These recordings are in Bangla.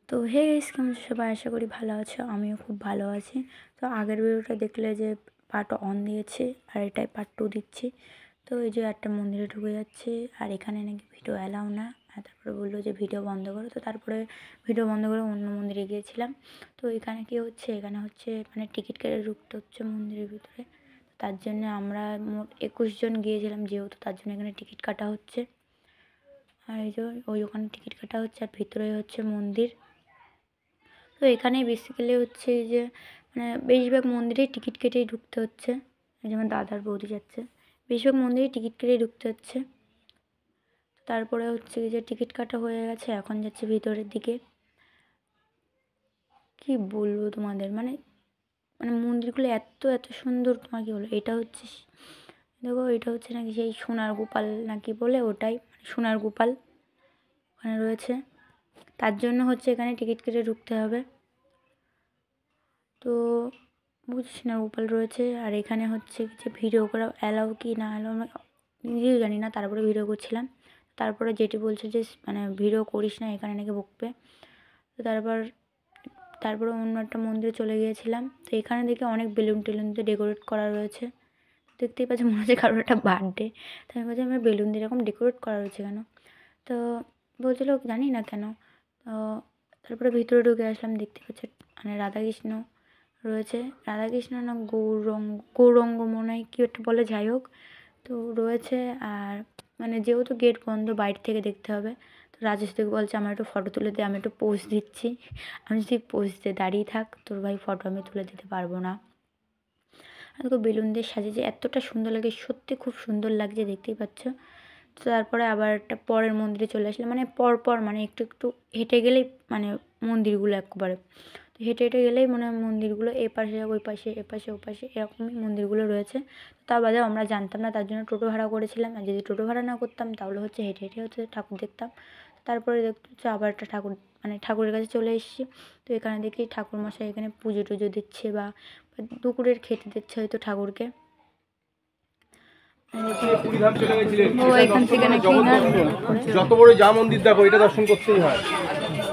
তো হে গাইস, কেমন আছো সবাই? আশা করি ভালো আছো, আমিও খুব ভালো আছি। তো আগের ভিডিওটা দেখলে যে পার্ট 1 দিয়েছে আর এটাই পার্ট 2 দিচ্ছি। তো এই যে একটা মন্দিরে ঢুকে যাচ্ছে আর এখানে নাকি ভিডিও অ্যালাউ না, আর তারপরে বললো যে ভিডিও বন্ধ করো। তো তারপরে ভিডিও বন্ধ করে অন্য মন্দিরে গিয়েছিলাম। তো এখানে কী হচ্ছে, এখানে হচ্ছে মানে টিকিট কেটে ঢুকতে হচ্ছে মন্দিরের ভিতরে। তার জন্য আমরা মোট 21 জন গিয়েছিলাম, যেহেতু তার জন্য এখানে টিকিট কাটা হচ্ছে। আর এই যে ওখানে টিকিট কাটা হচ্ছে আর ভিতরে হচ্ছে মন্দির। তো এখানে বেসিক্যালি হচ্ছে যে মানে বেশিরভাগ মন্দিরেই টিকিট কেটেই ঢুকতে হচ্ছে। যেমন দাদার বৌদি যাচ্ছে, বেশিরভাগ মন্দিরেই টিকিট কেটেই ঢুকতে হচ্ছে। তারপরে হচ্ছে যে টিকিট কাটা হয়ে গেছে, এখন যাচ্ছে ভিতরের দিকে। কি বলবো তোমাদের, মানে মানে মন্দিরগুলো এত এত সুন্দর, তোমার কী বলবো। এটা হচ্ছে দেখো, এটা হচ্ছে নাকি সেই সোনার গোপাল নাকি বলে, ওটাই মানে সোনার গোপাল ওখানে রয়েছে। তার জন্য হচ্ছে এখানে টিকিট কেটে ঢুকতে হবে। তো বুঝছি না, গোপাল রয়েছে। আর এখানে হচ্ছে যে ভিডিও করা অ্যালাউ কি না অ্যালাউ আমি নিজেও জানি না। তারপরে ভিডিও করছিলাম, তারপরে যেটি বলছে যে মানে ভিডিও করিস না, এখানে নাকি বকবে। তো তারপরে অন্য একটা মন্দিরে চলে গিয়েছিলাম। তো এখানে দেখে অনেক বেলুন টেলুন দিয়ে ডেকোরেট করা রয়েছে। দেখতেই পাচ্ছি মনে হচ্ছে কারোর একটা বার্থডে। তো আমি বলছি আমার বেলুন দিয়ে এরকম ডেকোরেট করা রয়েছে কেন? তো বলছিল জানি না কেন। তো তারপরে ভিতরে ঢুকে আসলাম, দেখতে পাচ্ছি মানে রাধাকৃষ্ণ রয়েছে। রাধাকৃষ্ণ না গৌরঙ্গ মনে হয় কী একটা বলে, যাই হোক। তো রয়েছে। আর মানে যেহেতু গেট বন্ধ, বাইরে থেকে দেখতে হবে। তো রাজেশ থেকে বলছে আমার একটু ফটো তুলে দে, আমি একটু পোজ দিচ্ছি। আমি যদি পোজ দিয়ে দাঁড়িয়ে থাক, তোর ভাই ফটো আমি তুলে দিতে পারবো না। আর দেখো বেলুন দিয়ে সাজিয়েছে, এতটা সুন্দর লাগে, সত্যি খুব সুন্দর লাগছে, দেখতেই পাচ্ছ। তো তারপরে আবার একটা পরের মন্দিরে চলে আসলাম, মানে পরপর মানে একটু একটু হেঁটে গেলেই মানে মন্দিরগুলো একবারে। তো হেঁটে হেঁটে গেলেই মনে হয় মন্দিরগুলো এ পাশে ওই পাশে এ পাশে ও পাশে এরকমই মন্দিরগুলো রয়েছে। তার বাদেও আমরা জানতাম না, তার জন্য টোটো ভাড়া করেছিলাম। আর যদি টোটো ভাড়া না করতাম তাহলে হচ্ছে হেঁটে হেঁটে হচ্ছে ঠাকুর দেখতাম। তারপরে দেখতে হচ্ছে আবার একটা ঠাকুর মানে ঠাকুরের কাছে চলে এসেছি। তো এখানে দেখি ঠাকুরমশাই এখানে পুজো টুজো দিচ্ছে বা দুপুরের খেতে দিচ্ছে হয়তো ঠাকুরকে। এখান থেকে নাকি যত বড় যা মন্দির দেখো, এটা দর্শন করতেই হয়।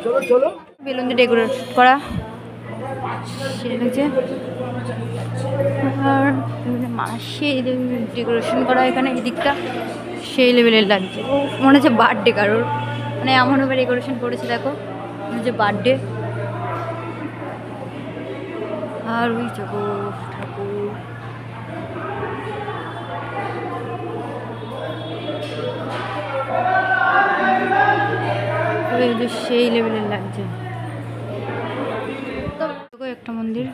চলো চলো, বেলুন দিয়ে ডেকোরেট করা সেই লাগছে। আর সেই ডেকোরেশন করা এখানে এদিকটা সেই লেভেলের লাগছে। মনে হচ্ছে বার্থডে কারোর, মানে এমনভাবে ডেকোরেশন করেছে দেখো, মনে হচ্ছে বার্থডে। আর ওই যাবো ঠাকুর, সেই লেভেলের লাগছে। একটা মন্দির,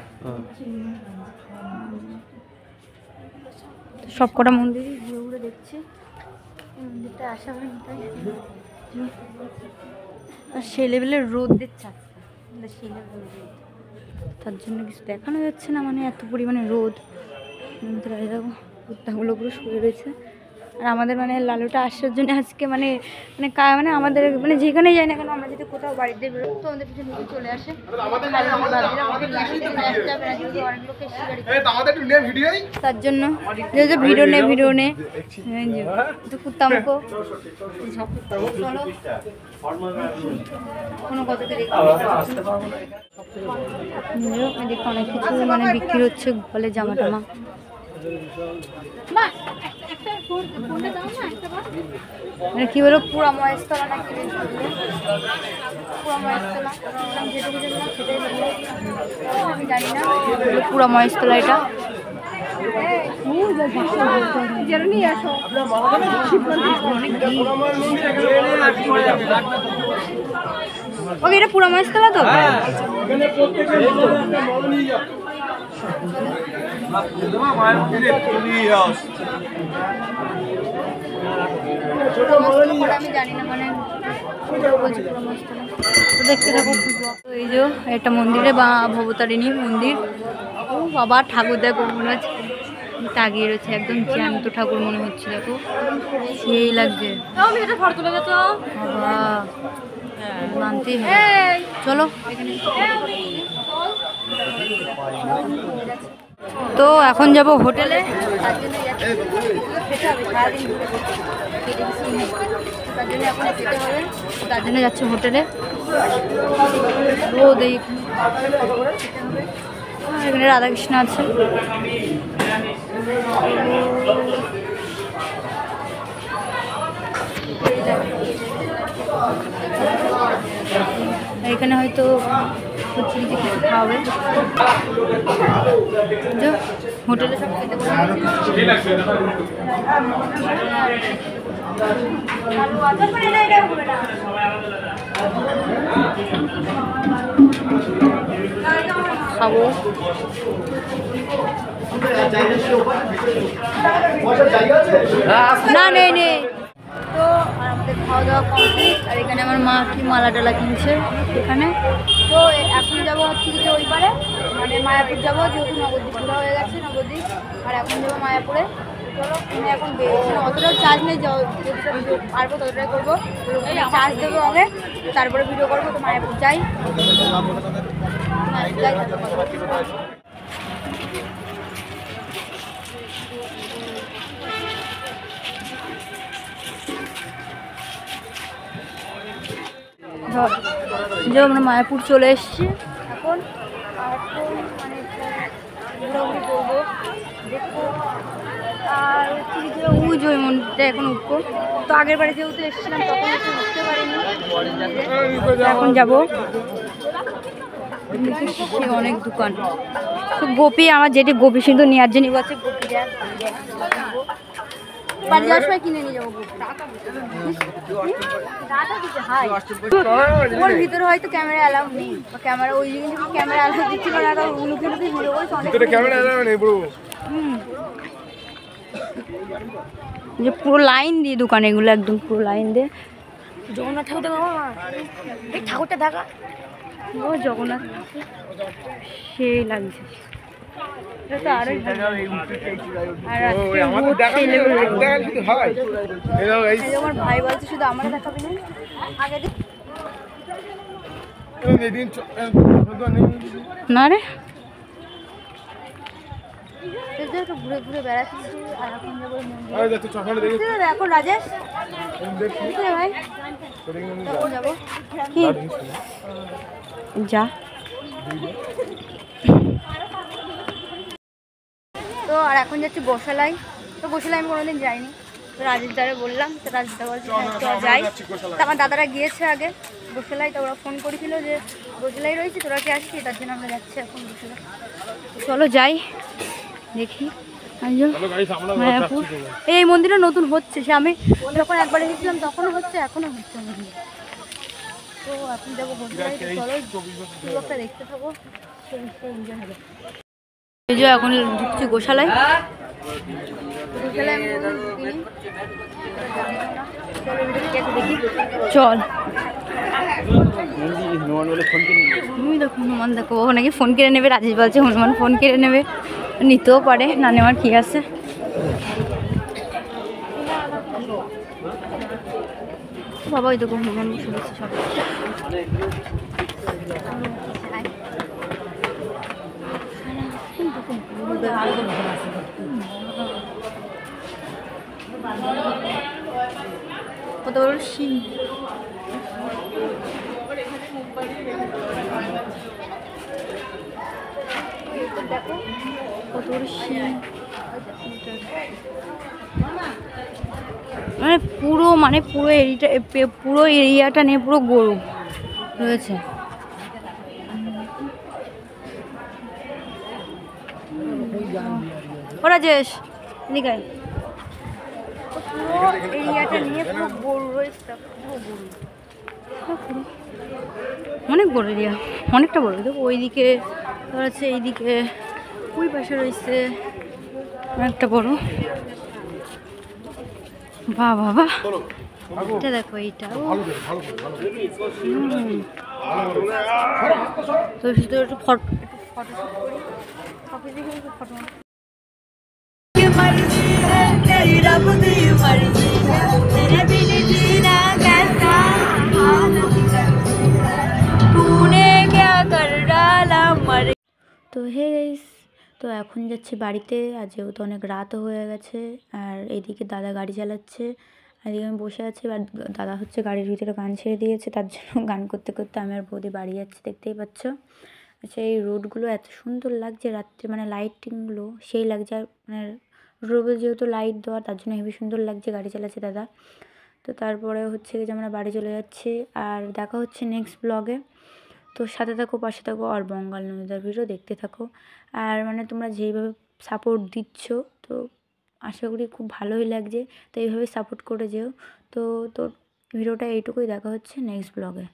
সব কটা মন্দির ঘুরে ঘুরে দেখছি। মন্দিরটা আসা হয়নি তাই। আর সেই লেভেলের রোদ দিচ্ছে, সেই লেভেলের রোদ, তার জন্য কিছু দেখানো যাচ্ছে না, মানে এত পরিমাণে রোদ। দেখো কুত্তাগুলো পুরো শুয়ে রয়েছে। আর আমাদের মানে লালুটা আসার জন্য আজকে মানে মানে মানে আমাদের মানে যেখানেই যাই না কেন, আমরা যদি কোথাও বাড়িতে বেরো তো আমাদের পিছনে চলে আসে। তার জন্য ভিডিও নে কুত্তামুখো কোনো কথাতে দেখতে অনেক কিছু মানে বিক্রি হচ্ছে, বলে জামা টামা। মানে কি বলো, পুরা মহেশতলা নাকি পুরা মহেশতলা, আমি জানি না পুরা মহেশতলা এটা। ওকে, এটা পুরা মহেশতলা তো। আমি জানি না, মানে দেখতে থাকো। এই যে একটা মন্দিরে বা ভবতারিণী মন্দির। ও বাবা, ঠাকুর দেখো মনে হচ্ছে তাগিয়ে রয়েছে, একদম জ্যান্ত ঠাকুর মনে হচ্ছে, দেখো সেই লাগছে। বাবা মানতে চলো এখানে। তো এখন যাব হোটেলে, তার জন্য এখন যেতে হবে, তার জন্য যাচ্ছে হোটেলে। রোদ এখানে রাধাকৃষ্ণ আছে। এখানে হয়তো কিছু খাওয়াবে, হোটেলে সব খেতে খাবো। না নেই নেই তো। আর আমাদের খাওয়া দাওয়া কমপ্লিট। আর এখানে আমার মা কি মালা টালা কিনছে এখানে। তো এখন যাবো হচ্ছে কি ওই পারে, মানে মায়াপুর যাবো, যেহেতু নবদ্বীপ ঘোরা হয়ে গেছে নবদ্বীপ। আর এখন যাবো মায়াপুরে। চলো আমি এখন অতটাও চার্জ নেই, পারবো ততটাই করবো। চার্জ দেবো আগে, তারপরে ভিডিও করবো। তো মায়াপুর যাই। যে আমরা মায়াপুর চলে এসেছি। এখন মানে ঘোরাঘুরি করবো, দেখবো। আর ওই যে ওই মন্দিরটা এখন উঠবো। তো আগের বারে যেহেতু এসেছিলাম তখন একটু উঠতে পারিনি, এখন যাবো। অনেক দোকান, গোপী আমার যেটি গোপী সিন্ধু নেওয়ার জন্য আছে। গোপী বাড়ি যাওয়ার সময় কিনে নিয়ে যাবো। ওর ভিতরে হয়তো ক্যামেরা অ্যালাউ নেই, ক্যামেরা ওই জিনিস ক্যামেরা অ্যালাউ দিচ্ছিল না, লুকিয়ে লুকিয়ে ভিডিও করে। যে পুরো লাইন দিয়ে দোকান, এগুলো একদম পুরো লাইন দিয়ে। জগন্নাথ ঠাকুর দেখা, এই ঠাকুরটা দেখা, ও জগন্নাথ সেই লাগছে। আমার ভাই বলছে শুধু আমরা দেখাবি না, আগে না রে ঘুরে ঘুরে বেড়াচ্ছি। আর এখন যাবো এখন রাজেশ ভাই যাবো কি যা। তো আর এখন যাচ্ছি গোশালাই। তো গোশালাই আমি কোনোদিন যাইনি, তো রাজেশ দারে বললাম, তো রাজেশ দা বলছে যাই। তো আমার দাদারা গিয়েছে আগে গোশালাই, তো ওরা ফোন করেছিল যে গোশালাই রয়েছে, তোরা কি আসছি, তার জন্য আমরা যাচ্ছি এখন গোশালাই। চলো যাই দেখি। মায়াপুর এই মন্দিরটা নতুন হচ্ছে, সে আমি যখন একবার এসেছিলাম তখনও হচ্ছে, এখনও হচ্ছে মন্দির। তো এখন যাবো গোশালাই। চলো ব্লগটা দেখতে থাকো, এনজয় হবে। এই যে এখন ঢুকছি গোশালায়। চল তুমি দেখো হনুমান দেখো, ও নাকি ফোন কিনে নেবে। রাজেশ বলছে হনুমান ফোন কিনে নেবে, নিতেও পারে, না নেওয়ার কি আছে। বাবা ওই দেখো হনুমান বসে বসে সব। কত বড় শিং, দেখো কত বড় শিং। মানে পুরো এরিয়াটা নিয়ে পুরো গরু রয়েছে। ও রাজেশ এদিকে আয়। পুরো এরিয়াটা নিয়ে পুরো গরু রয়েছে, অনেক বড় এরিয়া, অনেকটা বড়। দেখো ওইদিকে আছে, এইদিকে ওই পাশে রয়েছে অনেকটা বড়। বাহ বাবা, এটা দেখো এইটা তো একটু ফটো তো হে গাইস, তো এখন যাচ্ছি বাড়িতে। আর যেহেতু অনেক রাতও হয়ে গেছে, আর এদিকে দাদা গাড়ি চালাচ্ছে এদিকে আমি বসে আছি, এবার দাদা হচ্ছে গাড়ির ভিতরে গান ছেড়ে দিয়েছে, তার জন্য গান করতে করতে আমি আর বৌদি বাড়ি যাচ্ছি, দেখতেই পাচ্ছ। আচ্ছা, এই রোডগুলো এত সুন্দর লাগছে রাত্রে, মানে লাইটিংগুলো সেই লাগছে। আর মানে রোডে যেহেতু লাইট দেওয়া, তার জন্য হেবি সুন্দর লাগছে। গাড়ি চালাচ্ছে দাদা। তো তারপরে হচ্ছে যে আমরা বাড়ি চলে যাচ্ছি, আর দেখা হচ্ছে নেক্সট ব্লগে। তো সাথে থাকো, পাশে থাকো, আর বঙ্গাল নিউজের ভিডিও দেখতে থাকো। আর মানে তোমরা যেইভাবে সাপোর্ট দিচ্ছ, তো আশা করি খুব ভালোই লাগছে। তো এইভাবে সাপোর্ট করে যেও। তো ভিডিওটা এইটুকুই, দেখা হচ্ছে নেক্সট ব্লগে।